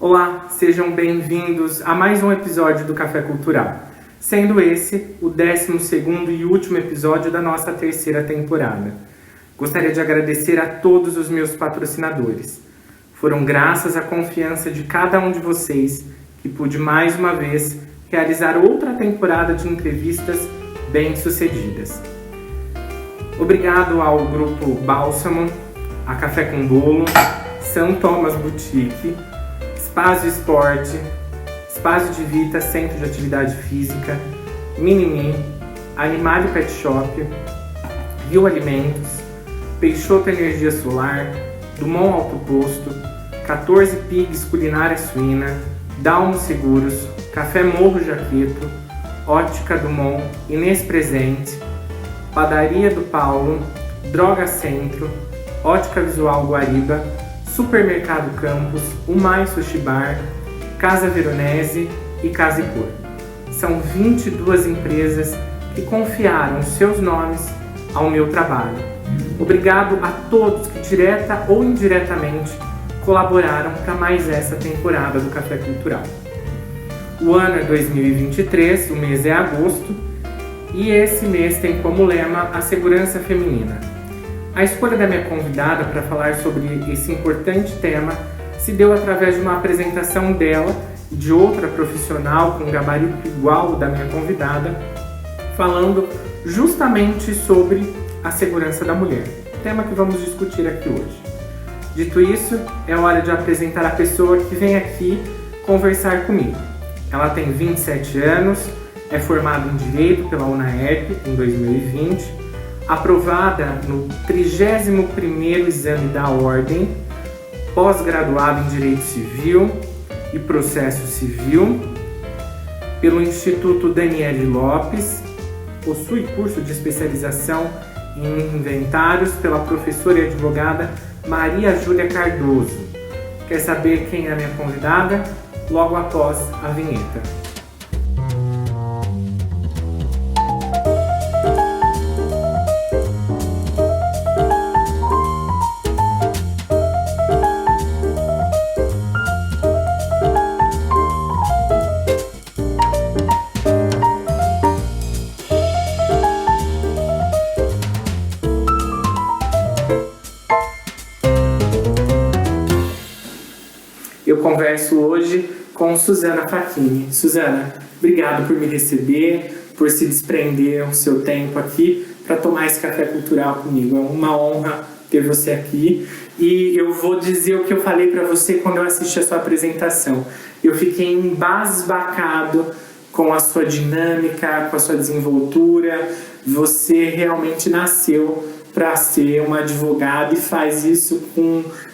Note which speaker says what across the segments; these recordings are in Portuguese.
Speaker 1: Olá, sejam bem-vindos a mais um episódio do Café Cultural, sendo esse o 12º e último episódio da nossa terceira temporada. Gostaria de agradecer a todos os meus patrocinadores. Foram graças à confiança de cada um de vocês que pude mais uma vez realizar outra temporada de entrevistas bem-sucedidas. Obrigado ao Grupo Bálsamo, a Café com Bolo, São Thomas Boutique, Espaço Esporte, Espaço de Vita, Centro de Atividade Física, Minimi, Animale Pet Shop, Rio Alimentos, Peixoto Energia Solar, Dumont Alto Posto, 14 Pigs Culinária Suína, Dalmo Seguros, Café Morro Jaqueto, Ótica Dumont, Inês Presente, Padaria do Paulo, Droga Centro, Ótica Visual Guariba, Supermercado Campos, Umai Sushi Bar, Casa Veronese e Casa e Cor. São 22 empresas que confiaram seus nomes ao meu trabalho. Obrigado a todos que direta ou indiretamente colaboraram para mais essa temporada do Café Cultural. O ano é 2023, o mês é agosto e esse mês tem como lema a segurança feminina. A escolha da minha convidada para falar sobre esse importante tema se deu através de uma apresentação dela e de outra profissional com gabarito igual ao da minha convidada, falando justamente sobre a segurança da mulher, tema que vamos discutir aqui hoje. Dito isso, é hora de apresentar a pessoa que vem aqui conversar comigo. Ela tem 27 anos, é formada em Direito pela UNAERP em 2020, aprovada no 31º Exame da Ordem, pós-graduada em Direito Civil e Processo Civil pelo Instituto Daniele Lopes, possui curso de especialização em inventários pela professora e advogada Maria Júlia Cardoso. Quer saber quem é a minha convidada? Logo após a vinheta. Eu converso hoje com Suzana Facchini. Suzana, obrigado por me receber, por se desprender o seu tempo aqui para tomar esse café cultural comigo. É uma honra ter você aqui. E eu vou dizer o que eu falei para você quando eu assisti a sua apresentação. Eu fiquei embasbacado com a sua dinâmica, com a sua desenvoltura. Você realmente nasceu para ser uma advogada e faz isso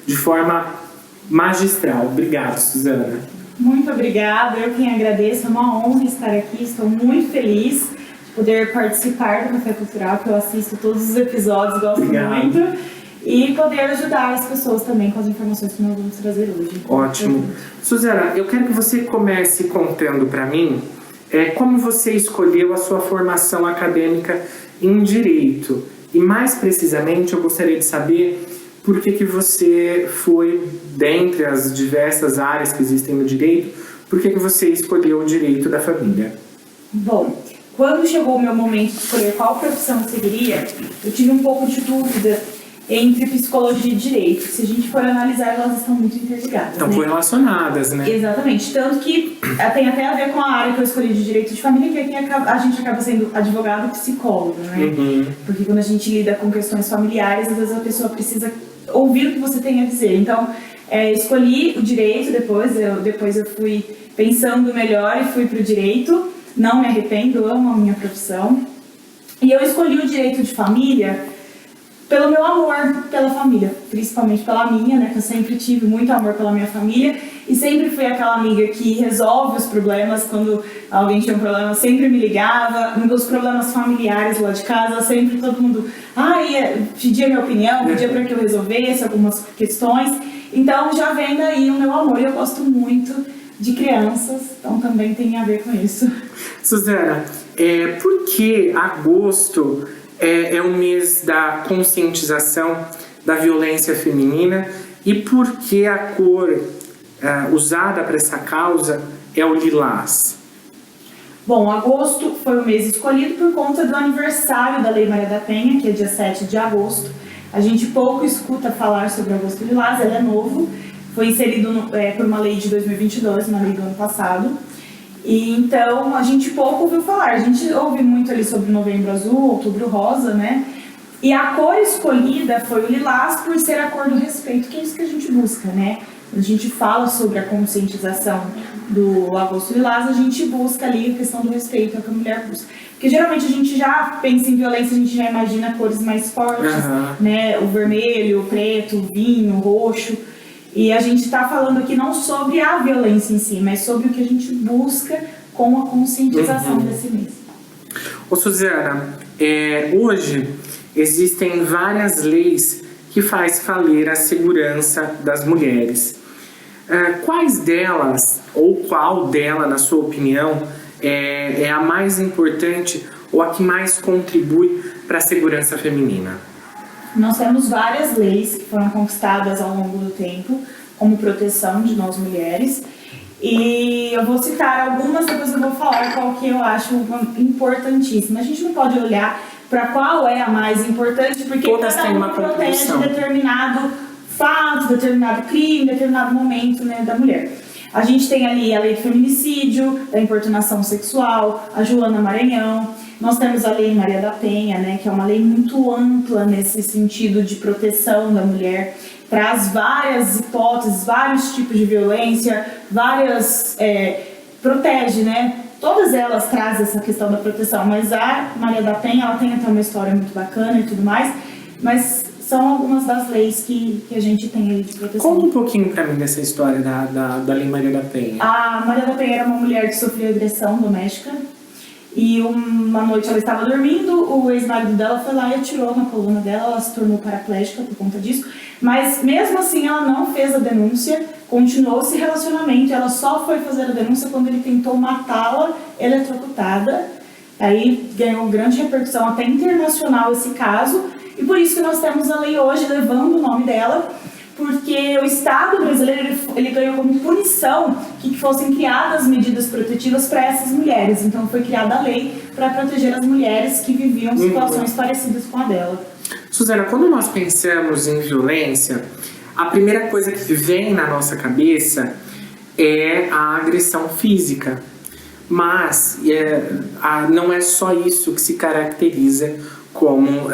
Speaker 1: de forma magistral. Obrigado, Suzana.
Speaker 2: Muito obrigada, eu quem agradeço, é uma honra estar aqui, estou muito feliz de poder participar do Café Cultural, que eu assisto todos os episódios, gosto muito, e poder ajudar as pessoas também com as informações que nós vamos trazer hoje.
Speaker 1: Ótimo. Suzana, eu quero que você comece contando para mim como você escolheu a sua formação acadêmica em Direito, e mais precisamente eu gostaria de saber por que você foi, dentre as diversas áreas que existem no direito, por que você escolheu o direito da família?
Speaker 2: Bom, quando chegou o meu momento de escolher qual profissão eu seguiria, eu tive um pouco de dúvida entre psicologia e direito. Se a gente for analisar, elas estão muito interligadas.
Speaker 1: Estão correlacionadas, né?
Speaker 2: Exatamente. Tanto que tem até a ver com a área que eu escolhi de direito de família, que aqui a gente acaba sendo advogado e psicólogo, né?
Speaker 1: Uhum.
Speaker 2: Porque quando a gente lida com questões familiares, às vezes a pessoa precisa ouvir o que você tem a dizer. Então, escolhi o direito depois eu fui pensando melhor e fui para o direito. Não me arrependo, amo a minha profissão. E eu escolhi o direito de família pelo meu amor pela família, principalmente pela minha, né? Que eu sempre tive muito amor pela minha família e sempre fui aquela amiga que resolve os problemas. Quando alguém tinha um problema, sempre me ligava. Nos problemas familiares lá de casa, sempre todo mundo pedia minha opinião, pedia para que eu resolvesse algumas questões. Então já vem daí o meu amor e eu gosto muito de crianças, então também tem a ver com isso.
Speaker 1: Suzana, por que agosto é o mês da conscientização da violência feminina e por que a cor usada para essa causa é o lilás?
Speaker 2: Bom, agosto foi o mês escolhido por conta do aniversário da Lei Maria da Penha, que é dia 7 de agosto. A gente pouco escuta falar sobre o agosto lilás, ele é novo, foi inserido por uma lei de 2022, uma lei do ano passado. E então a gente pouco ouviu falar, a gente ouve muito ali sobre novembro azul, outubro rosa, né? E a cor escolhida foi o lilás por ser a cor do respeito, que é isso que a gente busca, né? A gente fala sobre a conscientização do agosto lilás, a gente busca ali a questão do respeito, é o que a mulher busca. Porque geralmente a gente já pensa em violência, a gente já imagina cores mais fortes, né? O vermelho, o preto, o vinho, o roxo. E a gente está falando aqui não sobre a violência em si, mas sobre o que a gente busca com a conscientização desse mês.
Speaker 1: Ô Suzana, hoje existem várias leis que faz valer a segurança das mulheres. Quais delas, ou qual dela, na sua opinião, é a mais importante ou a que mais contribui para a segurança feminina?
Speaker 2: Nós temos várias leis que foram conquistadas ao longo do tempo como proteção de nós mulheres. E eu vou citar algumas, depois eu vou falar qual que eu acho importantíssima. A gente não pode olhar para qual é a mais importante, porque
Speaker 1: todas
Speaker 2: cada
Speaker 1: têm uma
Speaker 2: protege
Speaker 1: contribuição.
Speaker 2: Determinado fato, determinado crime, determinado momento, né, da mulher. A gente tem ali a lei do feminicídio, da importunação sexual, a Joana Maranhão. Nós temos a Lei Maria da Penha, né, que é uma lei muito ampla nesse sentido de proteção da mulher. Traz várias hipóteses, vários tipos de violência, protege, né? Todas elas trazem essa questão da proteção, mas a Maria da Penha, ela tem até uma história muito bacana e tudo mais, mas são algumas das leis que a gente tem aí de proteção.
Speaker 1: Conta um pouquinho pra mim dessa história da Lei Maria da Penha.
Speaker 2: A Maria da Penha era uma mulher que sofria agressão doméstica e uma noite ela estava dormindo, o ex-marido dela foi lá e atirou na coluna dela, ela se tornou paraplégica por conta disso, mas mesmo assim ela não fez a denúncia, continuou esse relacionamento, ela só foi fazer a denúncia quando ele tentou matá-la eletrocutada, aí ganhou grande repercussão até internacional esse caso, e por isso que nós temos a lei hoje levando o nome dela, porque o Estado brasileiro ele ganhou como punição que fossem criadas medidas protetivas para essas mulheres. Então foi criada a lei para proteger as mulheres que viviam situações parecidas com a dela.
Speaker 1: Suzana, quando nós pensamos em violência, a primeira coisa que vem na nossa cabeça é a agressão física. Mas não é só isso que se caracteriza como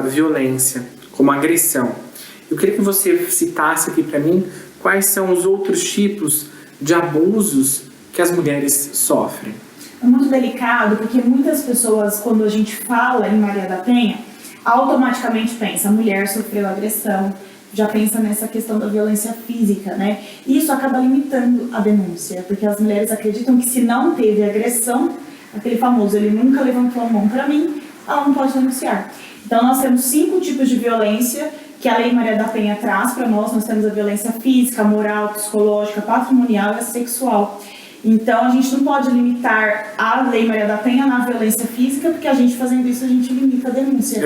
Speaker 1: violência, como agressão. Eu queria que você citasse aqui para mim quais são os outros tipos de abusos que as mulheres sofrem.
Speaker 2: É muito delicado porque muitas pessoas, quando a gente fala em Maria da Penha, automaticamente pensa, a mulher sofreu agressão, já pensa nessa questão da violência física, né? E isso acaba limitando a denúncia, porque as mulheres acreditam que se não teve agressão, aquele famoso, ele nunca levantou a mão para mim, ela não pode denunciar. Então nós temos 5 tipos de violência que a Lei Maria da Penha traz para nós. Nós temos a violência física, moral, psicológica, patrimonial e a sexual. Então a gente não pode limitar a Lei Maria da Penha na violência física, porque a gente fazendo isso a gente limita a denúncia,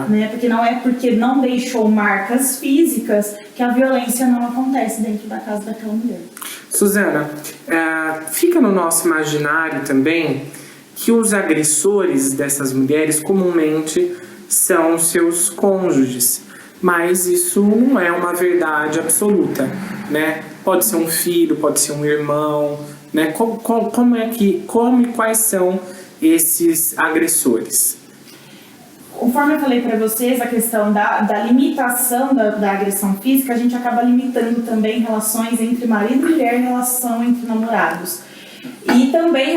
Speaker 2: né? Porque não é porque não deixou marcas físicas que a violência não acontece dentro da casa daquela mulher.
Speaker 1: Suzana, fica no nosso imaginário também que os agressores dessas mulheres comumente são seus cônjuges. Mas isso não é uma verdade absoluta, né? Pode ser um filho, pode ser um irmão, né? Como e quais são esses agressores?
Speaker 2: Conforme eu falei para vocês, a questão da limitação da agressão física, a gente acaba limitando também relações entre marido e mulher, relação entre namorados. E também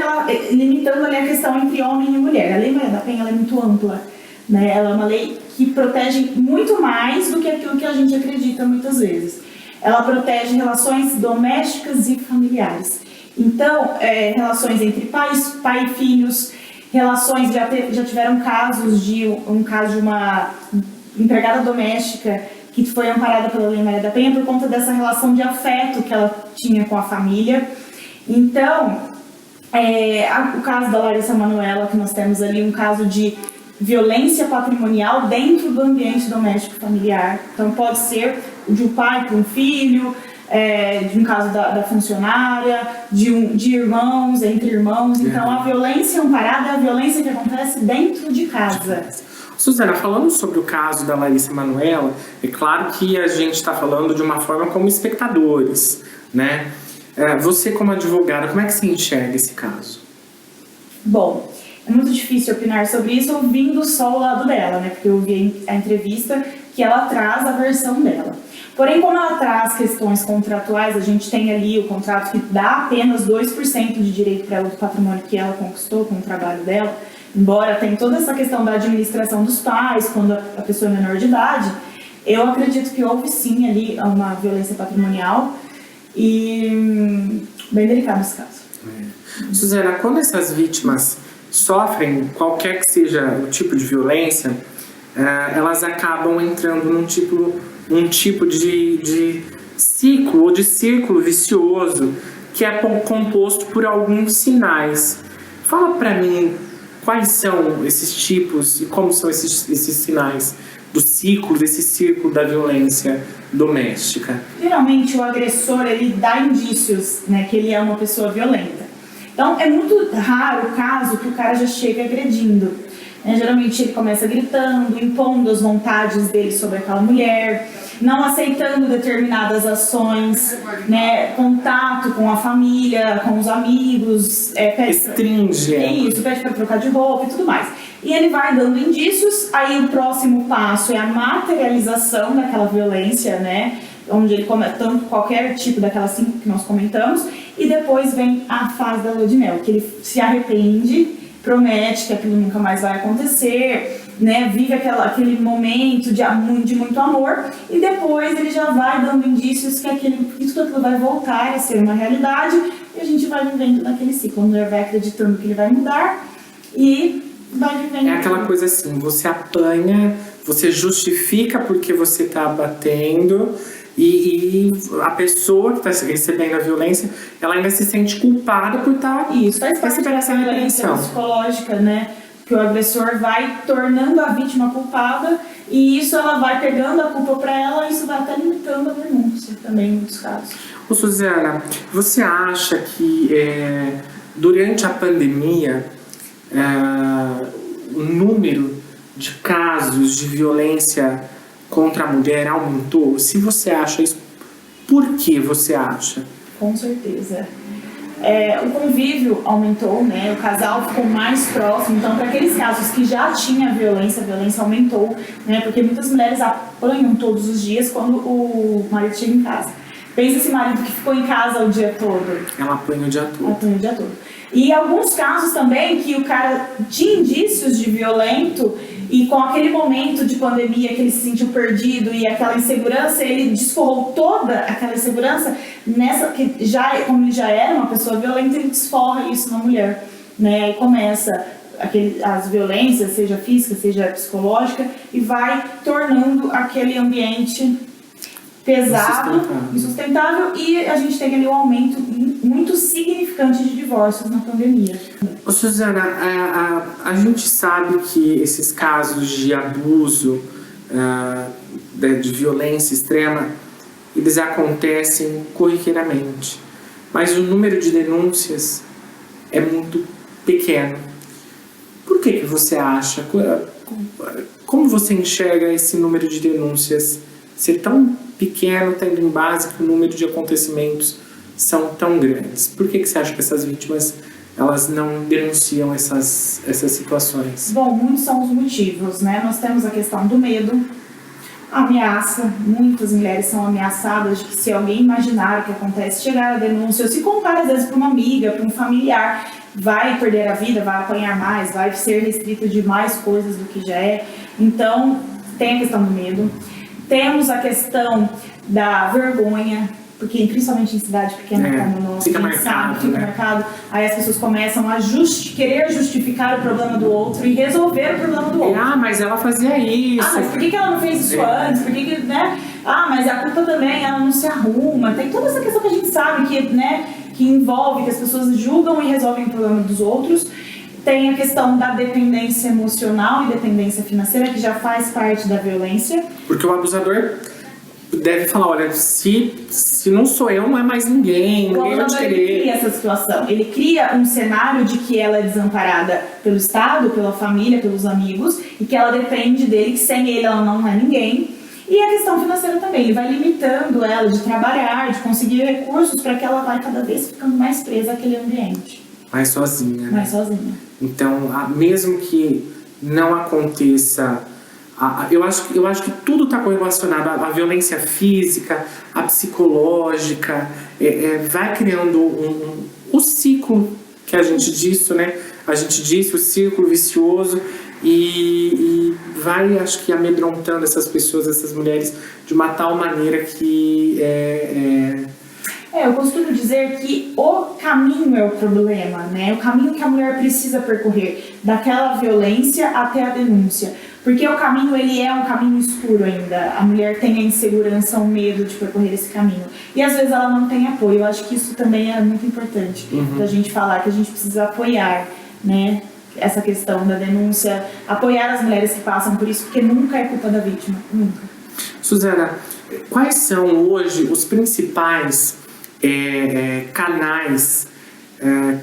Speaker 2: limitando ali a questão entre homem e mulher. A Lei Maria da Penha ela é muito ampla, né? Ela é uma lei que protege muito mais do que aquilo que a gente acredita muitas vezes. Ela protege relações domésticas e familiares. Então, relações entre pai e filhos, relações, já tiveram casos de uma empregada doméstica que foi amparada pela Lei Maria da Penha por conta dessa relação de afeto que ela tinha com a família. Então, o caso da Larissa Manoela, que nós temos ali um caso de violência patrimonial dentro do ambiente doméstico familiar. Então pode ser de um pai para um filho, de um caso da funcionária, de irmãos, entre irmãos. Então, a violência amparada é a violência que acontece dentro de casa.
Speaker 1: Suzana, falando sobre o caso da Larissa Manoela, é claro que a gente está falando de uma forma como espectadores, né? Você, como advogada, como é que você enxerga esse caso?
Speaker 2: Bom, é muito difícil opinar sobre isso ouvindo só o lado dela, né? Porque eu vi a entrevista que ela traz a versão dela. Porém, como ela traz questões contratuais, a gente tem ali o contrato que dá apenas 2% de direito para ela do patrimônio que ela conquistou com o trabalho dela, embora tenha toda essa questão da administração dos pais, quando a pessoa é menor de idade, eu acredito que houve sim ali uma violência patrimonial e bem delicado esse caso.
Speaker 1: Suzana, quando essas vítimas sofrem qualquer que seja o tipo de violência, elas acabam entrando num tipo de ciclo ou de círculo vicioso que é composto por alguns sinais. Fala pra mim quais são esses tipos e como são esses sinais desse círculo da violência doméstica.
Speaker 2: Geralmente o agressor ele dá indícios, né, que ele é uma pessoa violenta. Então é muito raro o caso que o cara já chega agredindo. Geralmente ele começa gritando, impondo as vontades dele sobre aquela mulher, não aceitando determinadas ações, né, contato com a família, com os amigos,
Speaker 1: restringe.
Speaker 2: Isso, pede para trocar de roupa e tudo mais. E ele vai dando indícios, aí o próximo passo é a materialização daquela violência, né, onde ele comete tanto qualquer tipo daquelas 5 que nós comentamos, e depois vem a fase da lua de mel, que ele se arrepende, promete que aquilo nunca mais vai acontecer, né, vive aquele momento de muito amor, e depois ele já vai dando indícios que tudo aquilo vai voltar a ser uma realidade, e a gente vai vivendo naquele ciclo. A mulher vai acreditando que ele vai mudar e vai vivendo.
Speaker 1: É aquela coisa assim, você apanha, você justifica porque você está batendo, e a pessoa que está recebendo a violência, ela ainda se sente culpada por estar
Speaker 2: Isso faz parte dessa violência psicológica, né? Que o agressor vai tornando a vítima culpada, e isso ela vai pegando a culpa para ela, e isso vai até limitando a denúncia também em muitos casos.
Speaker 1: Ô Suzana, você acha que durante a pandemia o número de casos de violência contra a mulher aumentou? Se você acha isso, por que você acha?
Speaker 2: Com certeza. O convívio aumentou, né? O casal ficou mais próximo. Então, para aqueles casos que já tinha violência, a violência aumentou, né? Porque muitas mulheres apanham todos os dias quando o marido chega em casa. Pensa esse marido que ficou em casa o dia todo.
Speaker 1: Ela apanha o dia todo.
Speaker 2: Apanha o dia todo. E alguns casos também que o cara tinha indícios de violento, e com aquele momento de pandemia que ele se sentiu perdido e aquela insegurança, ele desforrou toda aquela insegurança como ele já era uma pessoa violenta, ele desforra isso na mulher, né? E começa as violências, seja física, seja psicológica, e vai tornando aquele ambiente pesado, insustentável, e a gente tem ali um aumento muito significante de divórcios na pandemia.
Speaker 1: Ô Suzana, a gente sabe que esses casos de abuso, de violência extrema, eles acontecem corriqueiramente, mas o número de denúncias é muito pequeno. Por que você acha? Como você enxerga esse número de denúncias ser tão pequeno, tendo em base que o número de acontecimentos são tão grandes? Por que você acha que essas vítimas elas não denunciam essas situações?
Speaker 2: Bom, muitos são os motivos, né? Nós temos a questão do medo, ameaça. Muitas mulheres são ameaçadas de que, se alguém imaginar o que acontece, chegar a denúncia, ou se contar às vezes para uma amiga, para um familiar, vai perder a vida, vai apanhar mais, vai ser restrita de mais coisas do que já é. Então, tem a questão do medo. Temos a questão da vergonha, porque principalmente em cidade pequena como nós,
Speaker 1: fica marcado.
Speaker 2: Aí as pessoas começam a querer justificar o problema do outro e resolver o problema do outro.
Speaker 1: Mas ela fazia isso.
Speaker 2: Mas por que ela não fez isso antes? Por que, né? Mas a culpa também, ela não se arruma. Tem toda essa questão que a gente sabe que, né, que envolve, que as pessoas julgam e resolvem o problema dos outros. Tem a questão da dependência emocional e dependência financeira, que já faz parte da violência.
Speaker 1: Porque o abusador deve falar, olha, se não sou eu, não é mais ninguém vai te querer.
Speaker 2: Ele cria essa situação, ele cria um cenário de que ela é desamparada pelo Estado, pela família, pelos amigos, e que ela depende dele, que sem ele ela não é ninguém. E a questão financeira também, ele vai limitando ela de trabalhar, de conseguir recursos para que ela vai cada vez ficando mais presa àquele ambiente.
Speaker 1: Mais sozinha, né?
Speaker 2: Mais sozinha.
Speaker 1: Então, mesmo que não aconteça, eu acho que tudo está correlacionado à violência física, à psicológica, vai criando o ciclo que a gente disse, né? A gente disse, o círculo vicioso, e vai, acho que, amedrontando essas pessoas, essas mulheres, de uma tal maneira que
Speaker 2: eu costumo dizer que o caminho é o problema, né? O caminho que a mulher precisa percorrer, daquela violência até a denúncia. Porque o caminho, ele é um caminho escuro ainda. A mulher tem a insegurança, o medo de percorrer esse caminho. E às vezes ela não tem apoio. Eu acho que isso também é muito importante da gente falar, que a gente precisa apoiar, né? Essa questão da denúncia, apoiar as mulheres que passam por isso, porque nunca é culpa da vítima, nunca.
Speaker 1: Suzana, quais são hoje os principais canais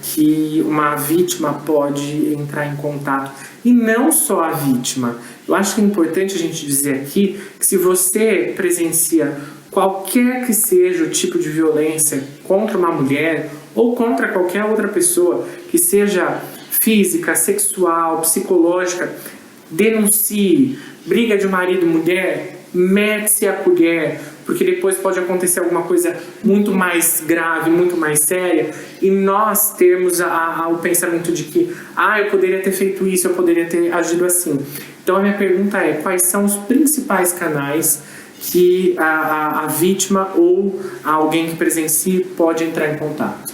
Speaker 1: que uma vítima pode entrar em contato? E não só a vítima. Eu acho que é importante a gente dizer aqui que se você presencia qualquer que seja o tipo de violência contra uma mulher ou contra qualquer outra pessoa, que seja física, sexual, psicológica, denuncie. Briga de marido e mulher, mete-se a colher, porque depois pode acontecer alguma coisa muito mais grave, muito mais séria, e nós termos o pensamento de que eu poderia ter feito isso, eu poderia ter agido assim. Então a minha pergunta é, quais são os principais canais que a vítima ou alguém que presencie pode entrar em contato?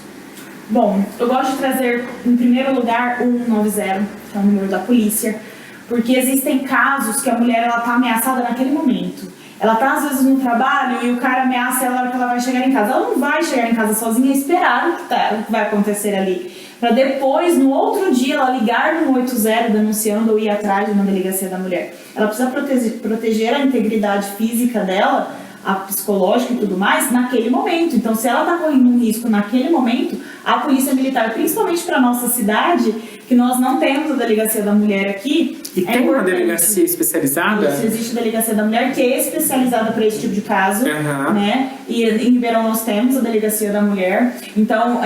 Speaker 2: Bom, eu gosto de trazer, em primeiro lugar, o 190, que é o número da polícia, porque existem casos que a mulher está ameaçada naquele momento. Ela está, às vezes, no trabalho e o cara ameaça ela na hora que ela vai chegar em casa. Ela não vai chegar em casa sozinha e esperar o que vai acontecer ali. Para depois, no outro dia, ela ligar no 180 denunciando ou ir atrás de uma delegacia da mulher. Ela precisa proteger a integridade física dela, a psicológica e tudo mais, naquele momento. Então, se ela está correndo um risco naquele momento, a polícia militar, principalmente para nossa cidade, que nós não temos a delegacia da mulher aqui.
Speaker 1: E tem uma delegacia especializada?
Speaker 2: Isso, existe a delegacia da mulher que é especializada para esse tipo de caso, né? E em Ribeirão nós temos a delegacia da mulher. Então,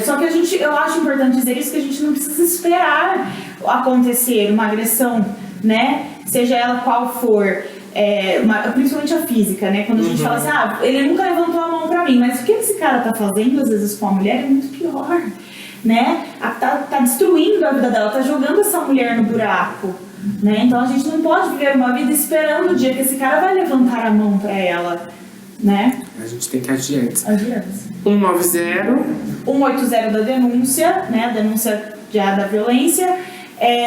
Speaker 2: só que eu acho importante dizer isso, que a gente não precisa esperar acontecer uma agressão, né? Seja ela qual for. Principalmente a física, né? Quando a gente fala assim, ele nunca levantou a mão pra mim, mas o que esse cara tá fazendo, às vezes, com a mulher é muito pior, né? Tá destruindo a vida dela, tá jogando essa mulher no buraco, né? Então a gente não pode viver uma vida esperando o dia que esse cara vai levantar a mão pra ela, né?
Speaker 1: A gente tem que agir antes.
Speaker 2: 190. 180 da denúncia, né? A denúncia da violência.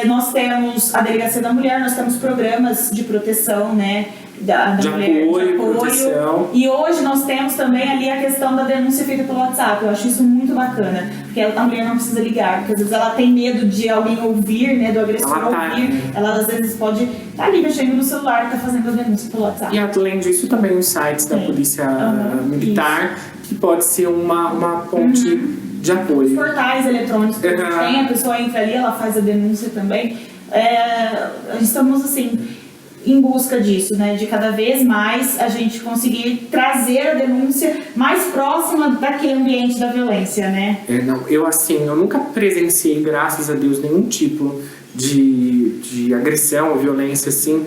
Speaker 2: Nós temos a Delegacia da Mulher, nós temos programas de proteção, né, da mulher,
Speaker 1: apoio, proteção.
Speaker 2: E hoje nós temos também ali a questão da denúncia feita pelo WhatsApp. Eu acho isso muito bacana, porque a mulher não precisa ligar, porque às vezes ela tem medo de alguém ouvir, né, do agressor ouvir. Ela às vezes pode estar ali mexendo no celular e tá fazendo a denúncia pelo WhatsApp.
Speaker 1: E além disso, também os sites da Polícia Militar, que pode ser uma ponte de apoio.
Speaker 2: Os portais eletrônicos que tem, a pessoa entra ali, ela faz a denúncia também. Estamos assim em busca disso, né? De cada vez mais a gente conseguir trazer a denúncia mais próxima daquele ambiente da violência, né?
Speaker 1: Eu nunca presenciei, graças a Deus, nenhum tipo de agressão ou violência assim,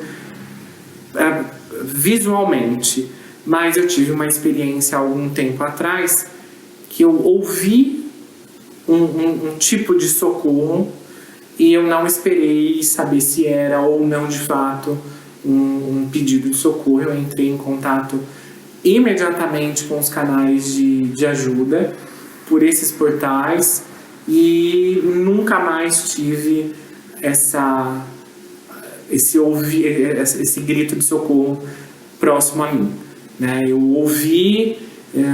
Speaker 1: visualmente. Mas eu tive uma experiência há algum tempo atrás que eu ouvi um tipo de socorro e eu não esperei saber se era ou não de fato um pedido de socorro. Eu entrei em contato imediatamente com os canais de ajuda por esses portais e nunca mais tive esse grito de socorro próximo a mim, né? Eu ouvi,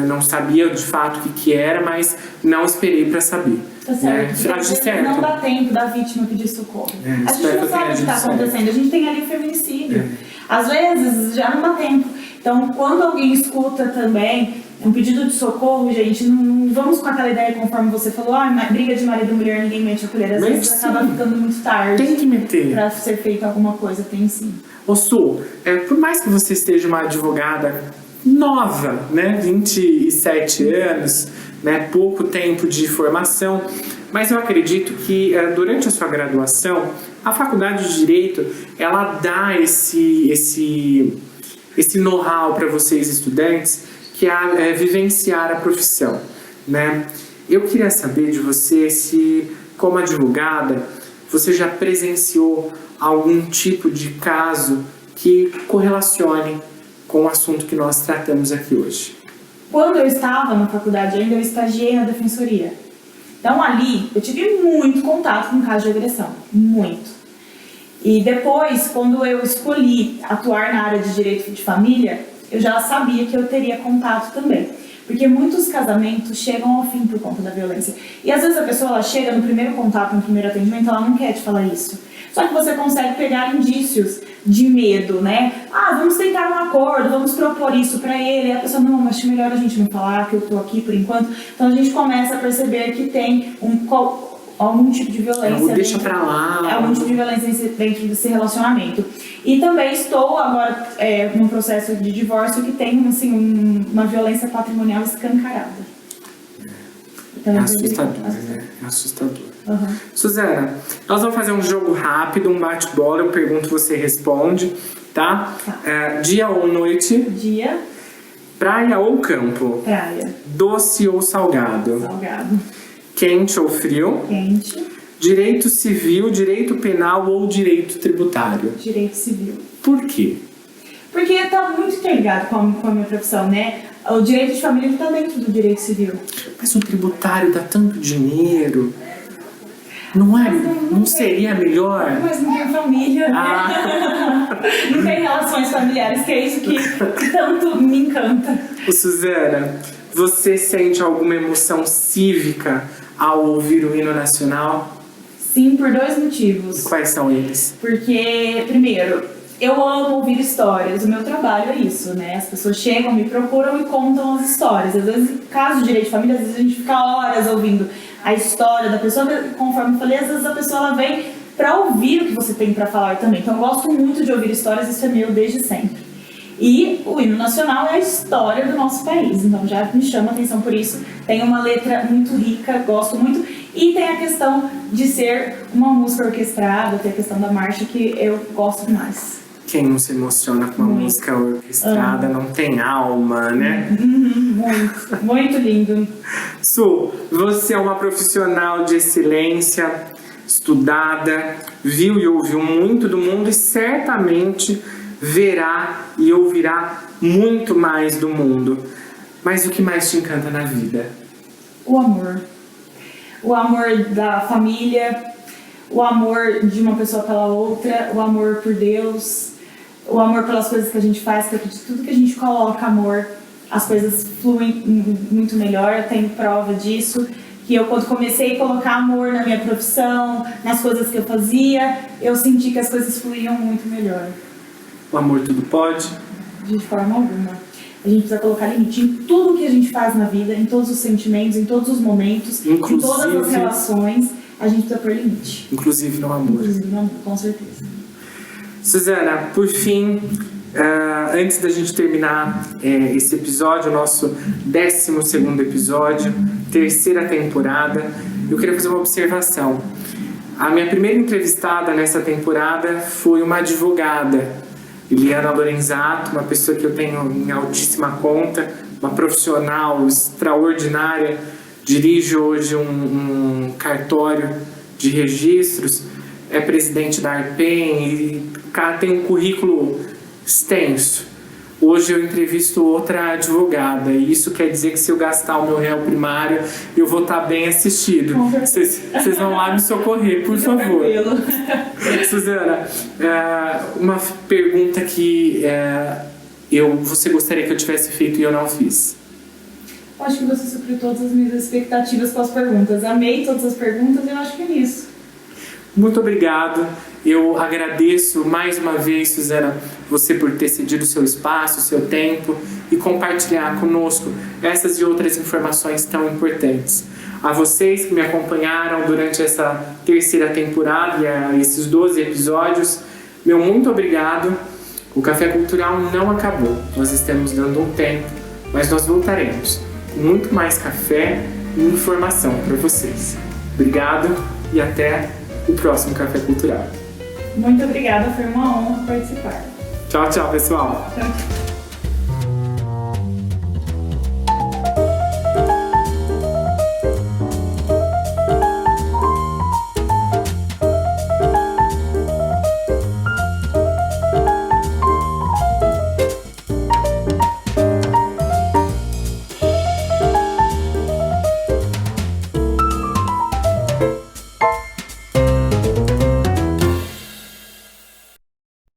Speaker 1: não sabia de fato o que era, mas não esperei para saber.
Speaker 2: Tá certo. Não dá tempo da vítima pedir socorro. A gente não sabe o que está acontecendo. A gente tem ali o feminicídio. Às vezes já não dá tempo. Então, quando alguém escuta também um pedido de socorro, gente, não vamos com aquela ideia conforme você falou, briga de marido e mulher, ninguém mete a colher. Às vezes acaba ficando muito tarde.
Speaker 1: Tem que meter.
Speaker 2: Pra ser feita alguma coisa, tem sim.
Speaker 1: Ô Su, por mais que você esteja uma advogada nova, né, 27 anos, né, pouco tempo de formação, mas eu acredito que durante a sua graduação, a faculdade de Direito, ela dá esse know-how para vocês estudantes, que é vivenciar a profissão, né? Eu queria saber de você se, como advogada, você já presenciou algum tipo de caso que correlacione com o assunto que nós tratamos aqui hoje.
Speaker 2: Quando eu estava na faculdade ainda, eu estagiei na defensoria. Então ali, eu tive muito contato com casos de agressão, muito. E depois, quando eu escolhi atuar na área de direito de família, eu já sabia que eu teria contato também. Porque muitos casamentos chegam ao fim por conta da violência. E às vezes a pessoa ela chega no primeiro contato, no primeiro atendimento, ela não quer te falar isso. Só que você consegue pegar indícios de medo, né? Vamos tentar um acordo, vamos propor isso pra ele. E a pessoa, não, mas melhor a gente não falar que eu tô aqui por enquanto. Então a gente começa a perceber que tem algum tipo de violência.
Speaker 1: Deixa pra lá.
Speaker 2: Algum tipo de violência dentro desse relacionamento. E também estou agora num processo de divórcio que tem assim, uma violência patrimonial escancarada. Então,
Speaker 1: é assustador, né? É assustador.
Speaker 2: Uhum.
Speaker 1: Suzana, nós vamos fazer um jogo rápido, um bate-bola, eu pergunto, você responde, tá? Dia ou noite?
Speaker 2: Dia.
Speaker 1: Praia ou campo?
Speaker 2: Praia.
Speaker 1: Doce ou salgado?
Speaker 2: Salgado.
Speaker 1: Quente ou frio?
Speaker 2: Quente.
Speaker 1: Direito civil, direito penal ou direito tributário?
Speaker 2: Direito civil.
Speaker 1: Por quê?
Speaker 2: Porque está muito interligado com a minha profissão, né? O direito de família está dentro do direito civil.
Speaker 1: Mas o tributário dá tanto dinheiro. Não seria melhor?
Speaker 2: Mas não tem família, né? Não tem relações familiares, que é isso que tanto me encanta.
Speaker 1: Suzana, você sente alguma emoção cívica ao ouvir o hino nacional?
Speaker 2: Sim, por 2 motivos.
Speaker 1: Quais são eles?
Speaker 2: Porque, primeiro, eu amo ouvir histórias. O meu trabalho é isso, né? As pessoas chegam, me procuram e contam as histórias. Às vezes, caso de direito de família, às vezes a gente fica horas ouvindo a história da pessoa. Conforme eu falei, às vezes a pessoa ela vem para ouvir o que você tem para falar também. Então, eu gosto muito de ouvir histórias, isso é meu desde sempre. E o hino nacional é a história do nosso país, então já me chama a atenção por isso. Tem uma letra muito rica, gosto muito. E tem a questão de ser uma música orquestrada, tem a questão da marcha que eu gosto demais.
Speaker 1: Quem não se emociona com uma música orquestrada não tem alma, né?
Speaker 2: Muito, muito lindo.
Speaker 1: Su, você é uma profissional de excelência, estudada, viu e ouviu muito do mundo e certamente verá e ouvirá muito mais do mundo. Mas o que mais te encanta na vida?
Speaker 2: O amor. O amor da família, o amor de uma pessoa pela outra, o amor por Deus, o amor pelas coisas que a gente faz, porque de tudo que a gente coloca amor, as coisas fluem muito melhor. Eu tenho prova disso, que eu quando comecei a colocar amor na minha profissão, nas coisas que eu fazia, eu senti que as coisas fluíam muito melhor.
Speaker 1: O amor tudo pode?
Speaker 2: De forma alguma. A gente precisa colocar limite em tudo que a gente faz na vida, em todos os sentimentos, em todos os momentos, em todas as relações, a gente precisa pôr limite.
Speaker 1: Inclusive no amor.
Speaker 2: Inclusive no amor, com certeza.
Speaker 1: Suzana, por fim, antes da gente terminar esse episódio, o nosso 12º episódio, 3ª temporada, eu queria fazer uma observação. A minha primeira entrevistada nessa temporada foi uma advogada, Eliana Lorenzato, uma pessoa que eu tenho em altíssima conta, uma profissional extraordinária, dirige hoje um cartório de registros, é presidente da Arpen e o cara tem um currículo extenso. Hoje eu entrevisto outra advogada e isso quer dizer que se eu gastar o meu réu primário, eu vou estar bem assistido. Vocês vão lá me socorrer, por favor. Suzana, uma pergunta que você gostaria que eu tivesse feito e eu não fiz.
Speaker 2: Acho que você supriu todas as minhas expectativas com as perguntas. Amei todas as perguntas e eu acho que é isso.
Speaker 1: Muito obrigado. Eu agradeço mais uma vez, Suzana, você por ter cedido o seu espaço, o seu tempo e compartilhar conosco essas e outras informações tão importantes. A vocês que me acompanharam durante essa terceira temporada e esses 12 episódios, meu muito obrigado. O Café Cultural não acabou, nós estamos dando um tempo, mas nós voltaremos com muito mais café e informação para vocês. Obrigado e até o próximo Café Cultural.
Speaker 2: Muito obrigada, foi uma honra participar.
Speaker 1: Tchau, tchau, pessoal.
Speaker 2: Tchau.